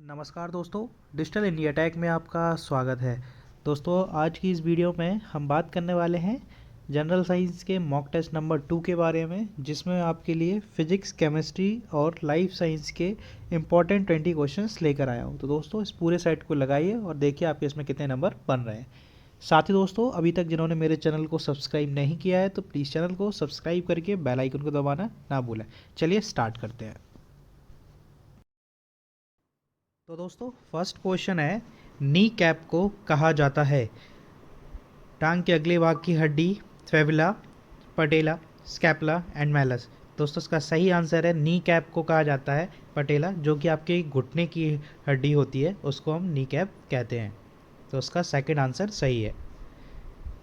नमस्कार दोस्तों, digital India take में आपका स्वागत है। दोस्तों, आज की इस वीडियो में हम बात करने वाले हैं जनरल साइंस के मॉक टेस्ट नंबर 2 के बारे में, जिसमें आपके लिए फिजिक्स, केमिस्ट्री और लाइफ साइंस के इम्पॉर्टेंट 20 क्वेश्चंस लेकर आया हूँ। तो दोस्तों, इस पूरे सेट को लगाइए और देखिए आपके इसमें कितने नंबर बन रहे हैं। साथ ही दोस्तों, अभी तक जिन्होंने मेरे चैनल को सब्सक्राइब नहीं किया है तो प्लीज़ चैनल को सब्सक्राइब करके बेल आइकन को दबाना ना भूलें। चलिए स्टार्ट करते हैं। तो दोस्तों, फर्स्ट क्वेश्चन है, नी कैप को कहा जाता है? टांग के अगले भाग की हड्डी, फेविला, पटेला, स्कैपुला एंड मैलस। दोस्तों, इसका सही आंसर है नी कैप को कहा जाता है पटेला, जो कि आपके घुटने की हड्डी होती है, उसको हम नी कैप कहते हैं। तो उसका सेकंड आंसर सही है।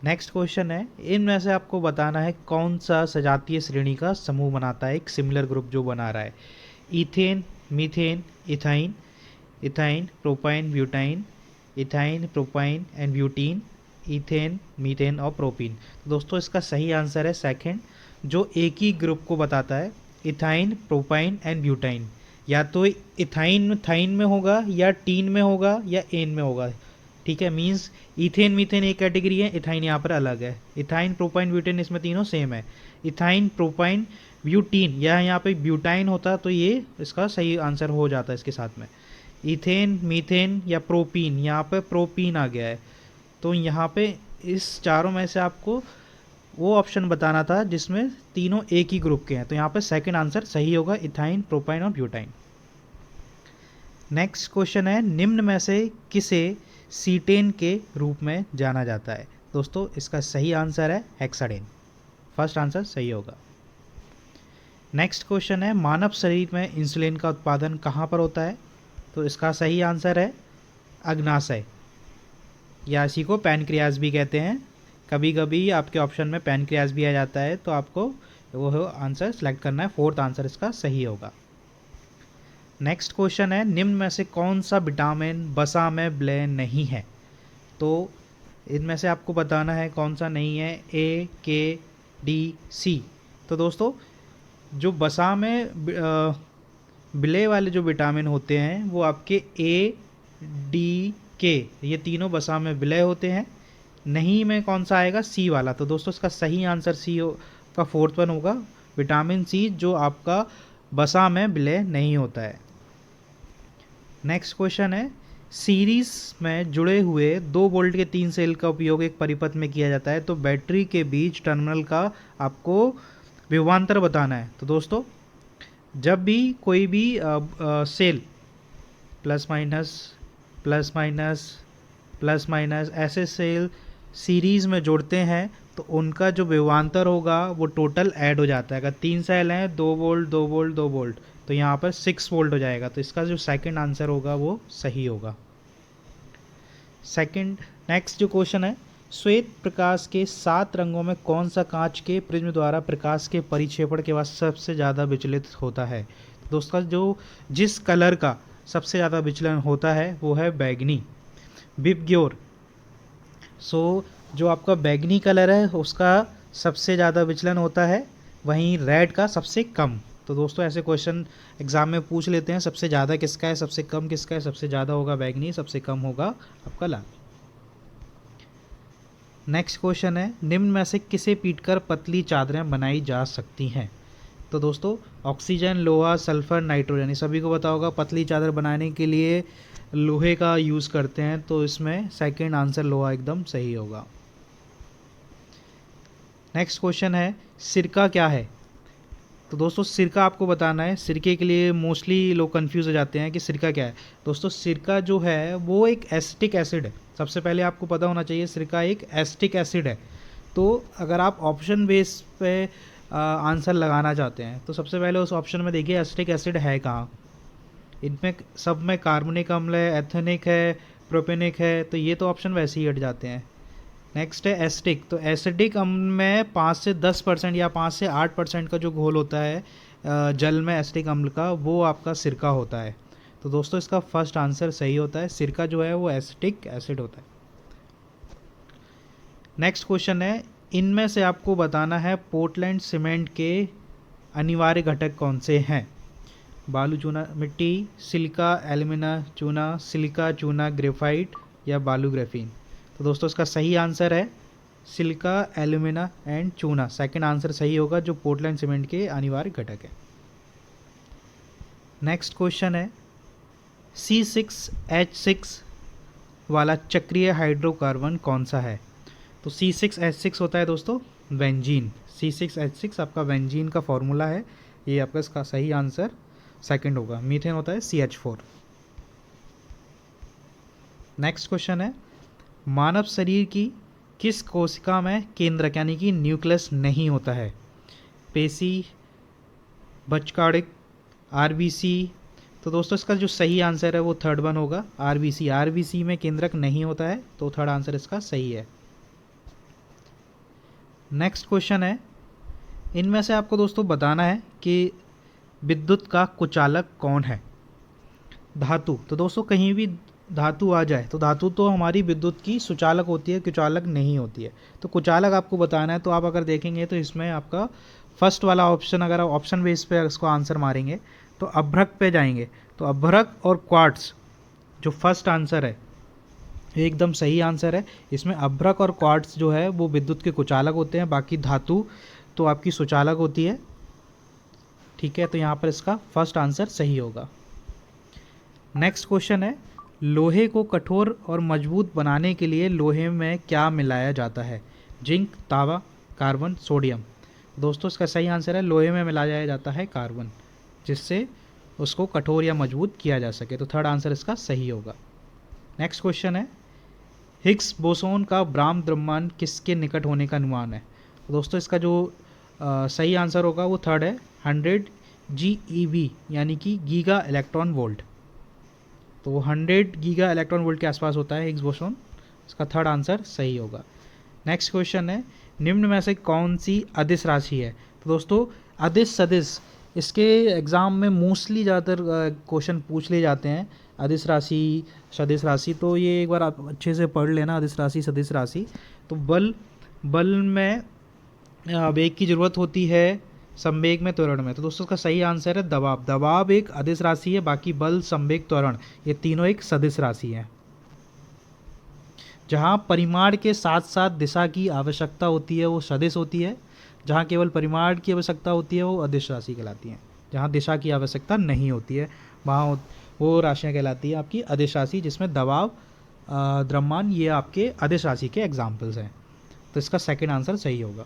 नेक्स्ट क्वेश्चन है, इनमें से आपको बताना है कौन सा सजातीय श्रेणी का समूह बनाता है एक सिमिलर ग्रुप जो बना रहा है? Ethane, methane, ethyne, ethyne, propyne, butyne, ethyne, propyne and butene, ethane, methane और प्रोपीन। तो दोस्तों, इसका सही आंसर है सेकंड, जो एक ही ग्रुप को बताता है, इथाइन, प्रोपाइन एंड ब्यूटाइन। या तो इथाइन थाइन में होगा, या टीन में होगा, या एन में होगा। ठीक है, मीन्स इथेन मीथेन एक कैटेगरी है, इथाइन यहाँ पर अलग है। इथाइन, प्रोपाइन, ब्यूटेन इसमें तीनों सेम है। इथाइन, प्रोपाइन, ब्यूटीन, या यहाँ पे ब्यूटाइन होता तो ये इसका सही आंसर हो जाता है इसके साथ में। इथेन, मीथेन या प्रोपीन, यहाँ पे प्रोपीन आ गया है। तो यहाँ पे इस चारों में से आपको वो ऑप्शन बताना था जिसमें तीनों एक ही ग्रुप के हैं। तो यहाँ पे सेकंड आंसर सही होगा, इथाइन, प्रोपाइन और ब्यूटाइन। नेक्स्ट क्वेश्चन है, निम्न में से किसे सीटेन के रूप में जाना जाता है? दोस्तों, इसका सही आंसर है हेक्साडेन। फर्स्ट आंसर सही होगा। नेक्स्ट क्वेश्चन है, मानव शरीर में इंसुलिन का उत्पादन कहाँ पर होता है? तो इसका सही आंसर है अग्नाशय, या इसी को पैनक्रियाज भी कहते हैं। कभी कभी आपके ऑप्शन में पैनक्रियाज भी आ जाता है, तो आपको वो आंसर सेलेक्ट करना है। फोर्थ आंसर इसका सही होगा। नेक्स्ट क्वेश्चन है, निम्न में से कौन सा विटामिन वसा में विलय नहीं है? तो इनमें से आपको बताना है कौन सा नहीं है, ए, के, डी, सी। तो दोस्तों, जो वसा में विलय वाले जो विटामिन होते हैं वो आपके ए, डी, के, ये तीनों वसा में विलय होते हैं। नहीं में कौन सा आएगा? सी वाला। तो दोस्तों, इसका सही आंसर सी का फोर्थ वन होगा, विटामिन सी, जो आपका वसा में विलय नहीं होता है। नेक्स्ट क्वेश्चन है, सीरीज में जुड़े हुए 2 वोल्ट के 3 सेल का उपयोग एक परिपथ में किया जाता है, तो बैटरी के बीच टर्मिनल का आपको विभवांतर बताना है। तो दोस्तों, जब भी कोई भी cell plus minus plus minus plus minus ऐसे सेल सीरीज़ में जोड़ते हैं तो उनका जो विभवांतर होगा वो टोटल ऐड हो जाता है। अगर 3 सेल हैं, 2 वोल्ट 2 वोल्ट 2 वोल्ट, तो यहाँ पर 6 वोल्ट हो जाएगा। तो इसका जो सेकंड आंसर होगा वो सही होगा। सेकंड नेक्स्ट जो क्वेश्चन है, श्वेत प्रकाश के 7 रंगों में कौन सा कांच के प्रिज्म द्वारा प्रकाश के परिक्षेपण के बाद सबसे ज़्यादा विचलित होता है? दोस्तों, जो जिस कलर का सबसे ज़्यादा विचलन होता है वो है बैगनी, विबग्योर। सो जो आपका बैगनी कलर है उसका सबसे ज़्यादा विचलन होता है, वहीं रेड का सबसे कम। तो दोस्तों, ऐसे क्वेश्चन एग्जाम में पूछ लेते हैं, सबसे ज़्यादा किसका है, सबसे कम किसका है? सबसे ज़्यादा होगा बैगनी, सबसे कम होगा आपका लाल। नेक्स्ट क्वेश्चन है, निम्न में से किसे पीटकर पतली चादरें बनाई जा सकती हैं? तो दोस्तों, ऑक्सीजन, लोहा, सल्फर, नाइट्रोजन, ये सभी को पता होगा पतली चादर बनाने के लिए लोहे का यूज़ करते हैं। तो इसमें सेकंड आंसर लोहा एकदम सही होगा। नेक्स्ट क्वेश्चन है, सिरका क्या है? तो दोस्तों, सिरका आपको बताना है। सिरके के लिए मोस्टली लोग कंफ्यूज हो जाते हैं कि सिरका क्या है। दोस्तों, सिरका जो है वो एक एसिटिक एसिड है। सबसे पहले आपको पता होना चाहिए सिरका एक एसिटिक एसिड है। तो अगर आप ऑप्शन बेस पे आंसर लगाना चाहते हैं तो सबसे पहले उस ऑप्शन में देखिए एसिटिक एसिड है कहाँ। इनमें सब में कार्बनिक अम्ल है, एथेनिक है, प्रोपेनिक है, तो ये तो ऑप्शन वैसे ही हट जाते हैं। नेक्स्ट है एसिडिक। तो एसिडिक अम्ल में 5 से 10% या 5 से 8% का जो घोल होता है जल में एसिडिक अम्ल का, वो आपका सिरका होता है। तो दोस्तों, इसका फर्स्ट आंसर सही होता है, सिरका जो है वो एसिटिक एसिड होता है। नेक्स्ट क्वेश्चन है, इनमें से आपको बताना है पोर्टलैंड सीमेंट के अनिवार्य घटक कौन से हैं? बालू चूना मिट्टी, सिलिका एल्यूमिना चूना, सिलिका चूना ग्रेफाइट या बालू ग्रेफीन। तो दोस्तों इसका सही आंसर है सिलिका एल्यूमिना एंड चूना। सेकंड आंसर सही होगा, जो पोर्टलैंड सीमेंट के अनिवार्य घटक है। नेक्स्ट क्वेश्चन है C6H6 वाला चक्रीय हाइड्रोकार्बन कौन सा है? तो C6H6 होता है दोस्तों बेंजीन। C6H6 आपका बेंजीन का फॉर्मूला है, ये आपका इसका सही आंसर सेकंड होगा। मीथेन होता है CH4। नेक्स्ट क्वेश्चन है मानव शरीर की किस कोशिका में केंद्रक यानी कि न्यूक्लियस नहीं होता है? पेशी, बचकाड़िक, RBC। तो दोस्तों इसका जो सही आंसर है वो थर्ड वन होगा, RBC। RBC में केंद्रक नहीं होता है, तो थर्ड आंसर इसका सही है। नेक्स्ट क्वेश्चन है इनमें से आपको दोस्तों बताना है कि विद्युत का कुचालक कौन है? धातु। तो दोस्तों कहीं भी धातु आ जाए तो धातु तो हमारी विद्युत की सुचालक होती है, कुचालक नहीं होती है। तो कुचालक आपको बताना है, तो आप अगर देखेंगे तो इसमें आपका फर्स्ट वाला ऑप्शन, अगर आप ऑप्शन बेस पे इसको आंसर मारेंगे तो अभ्रक पे जाएंगे, तो अभ्रक और क्वार्ट्ज जो फर्स्ट आंसर है एकदम सही आंसर है। इसमें अभ्रक और क्वार्ट्ज जो है वो विद्युत के कुचालक होते हैं, बाकी धातु तो आपकी सुचालक होती है। ठीक है, तो यहाँ पर इसका फर्स्ट आंसर सही होगा। नेक्स्ट क्वेश्चन है लोहे को कठोर और मजबूत बनाने के लिए लोहे में क्या मिलाया जाता है? जिंक, तांबा, कार्बन, सोडियम। दोस्तों इसका सही आंसर है लोहे में मिलाया जाता है कार्बन, जिससे उसको कठोर या मजबूत किया जा सके। तो थर्ड आंसर इसका सही होगा। नेक्स्ट क्वेश्चन है हिग्स बोसोन का ब्राह्म द्रव्यमान किसके निकट होने का अनुमान है? दोस्तों इसका जो सही आंसर होगा वो थर्ड है 100 GeV यानी कि गीगा इलेक्ट्रॉन वोल्ट। तो 100 गीगा इलेक्ट्रॉन वोल्ट के आसपास होता है हिग्स बोसोन, इसका थर्ड आंसर सही होगा। नेक्स्ट क्वेश्चन है निम्न में से कौन सी अदिश राशि है? तो दोस्तों अदिश सदिश इसके एग्ज़ाम में मोस्टली ज़्यादातर क्वेश्चन पूछ ले जाते हैं, अदिश राशि, सदिश राशि। तो ये एक बार आप अच्छे से पढ़ लेना, अदिश राशि, सदिश राशि। तो बल में वेग की ज़रूरत होती है, संवेग में, त्वरण में। तो दोस्तों इसका सही आंसर है दबाव। दबाव एक अदिश राशि है, बाकी बल, संवेग, त्वरण ये तीनों एक सदिश राशि है। जहाँ परिमाण के साथ साथ दिशा की आवश्यकता होती है वो सदिश होती है, जहाँ केवल परिमाण की आवश्यकता होती है वो अदिश राशि कहलाती हैं। जहाँ दिशा की आवश्यकता नहीं होती है वहाँ वो राशियाँ कहलाती है आपकी अदिश राशि, जिसमें दबाव, द्रव्यमान ये आपके अदिश राशि के एग्जाम्पल्स हैं। तो इसका सेकंड आंसर सही होगा।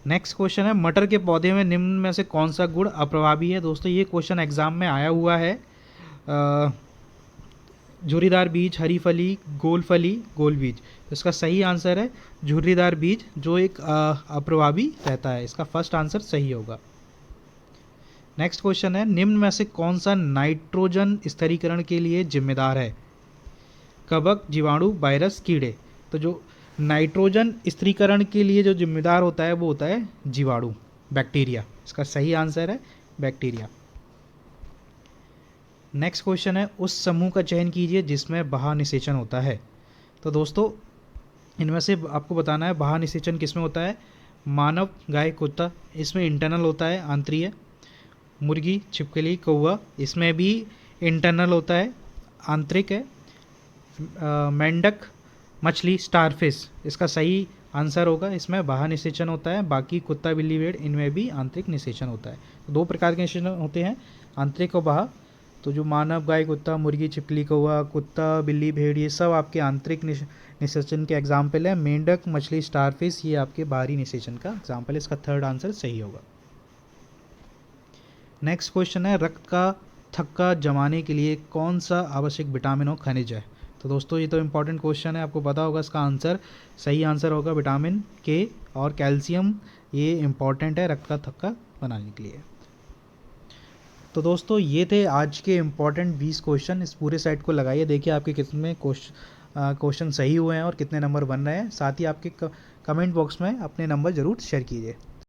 नेक्स्ट क्वेश्चन है मटर के पौधे में निम्न में से कौन सा गुण अप्रभावी है? दोस्तों ये क्वेश्चन एग्जाम में आया हुआ है। झुर्रीदार बीज, हरी फली, गोल फली, गोल बीज। तो इसका सही आंसर है झुर्रीदार बीज, जो एक अप्रभावी रहता है। इसका फर्स्ट आंसर सही होगा। नेक्स्ट क्वेश्चन है निम्न में से कौन सा नाइट्रोजन स्थिरीकरण के लिए जिम्मेदार है? कवक, जीवाणु, वायरस, कीड़े। तो जो नाइट्रोजन स्थिरीकरण के लिए जो जिम्मेदार होता है वो होता है जीवाणु, बैक्टीरिया। इसका सही आंसर है बैक्टीरिया। नेक्स्ट क्वेश्चन है उस समूह का चयन कीजिए जिसमें बाह्य निषेचन होता है। तो दोस्तों इनमें से आपको बताना है बाह्य निषेचन किसमें होता है। मानव, गाय, कुत्ता, इसमें इंटरनल होता है, आंतरिक। मुर्गी, छिपकली, कौवा, इसमें भी इंटरनल होता है, आंतरिक है। मेंढक, मछली, स्टारफिश, इसका सही आंसर होगा, इसमें बाह्य निषेचन होता है। बाकी कुत्ता, बिल्ली, भेड़, इनमें भी आंतरिक निषेचन होता है। दो प्रकार के निषेचन होते हैं, आंतरिक और बाह्य। तो जो मानव, गाय, कुत्ता, मुर्गी, छिपकली, कौवा, कुत्ता, बिल्ली, भेड़, ये सब आपके आंतरिक निषेचन के एग्जाम्पल है। मेंढक, मछली, स्टारफिश ये आपके बाहरी निषेचन का एग्जाम्पल है। इसका थर्ड आंसर सही होगा। नेक्स्ट क्वेश्चन है रक्त का थक्का जमाने के लिए कौन सा आवश्यक विटामिन और खनिज है? तो दोस्तों ये तो इम्पॉर्टेंट क्वेश्चन है, आपको पता होगा इसका आंसर। सही आंसर होगा विटामिन के और कैल्शियम, ये इम्पॉर्टेंट है रक्त का थक्का बनाने के लिए। तो दोस्तों ये थे आज के इम्पॉर्टेंट 20 क्वेश्चन। इस पूरे सेट को लगाइए, देखिए आपके कितने क्वेश्चन सही हुए हैं और कितने नंबर बन रहे हैं। साथ ही आपके कमेंट बॉक्स में अपने नंबर ज़रूर शेयर कीजिए।